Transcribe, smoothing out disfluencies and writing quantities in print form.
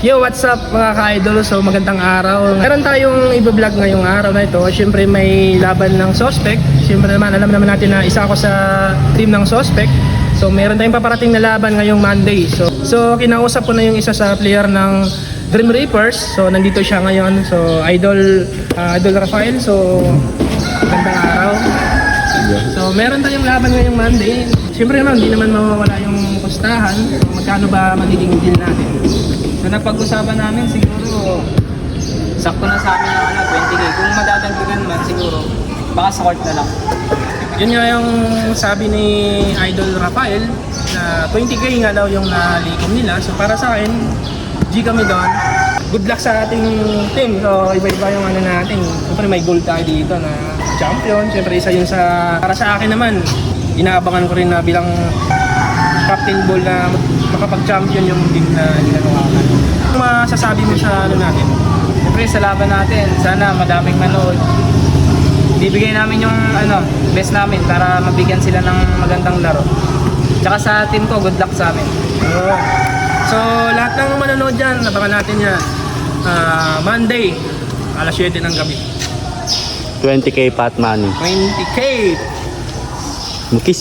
Yo, what's up mga ka-idol? So magandang araw. Meron tayong i-vlog ngayong araw na ito. Siyempre may laban ng Suspect. Siyempre naman alam naman natin na isa ako sa team ng Suspect. So meron tayong paparating na laban ngayong Monday. So kinausap ko na yung isa sa player ng Dream Reapers. So nandito siya ngayon. So Idol Rafael. So magandang araw. So meron tayong laban ngayong Monday. Siyempre naman hindi naman mawawala yung pustahan. So, magkano ba magiging deal natin? So napag-usapan namin siguro sakto na sa amin ng 20k. Kung madadagdagan man siguro baka sa court na lang. Yun nga yung sabi ni Idol Rafael na 20k nga daw yung nalikom nila. So para sa akin, G kami doon. Good luck sa ating team. So iba-iba yung ano natin. Siyempre may goal tayo dito na champion. Siyempre isa yun sa... Para sa akin naman, inaabangan ko rin na bilang captain ball na makapag-champion yung team na ginagawakan. Ano masasabi mo sa ano natin? Siyempre sa laban natin, sana madaming manood. Bibigay namin yung best namin para mabigyan sila ng magandang laro. Tsaka sa team ko, good luck sa amin. So lahat ng manonood dyan, nabangan natin yan. Monday, alas 7 ng gabi. 20k pot money. 20k! Mukis.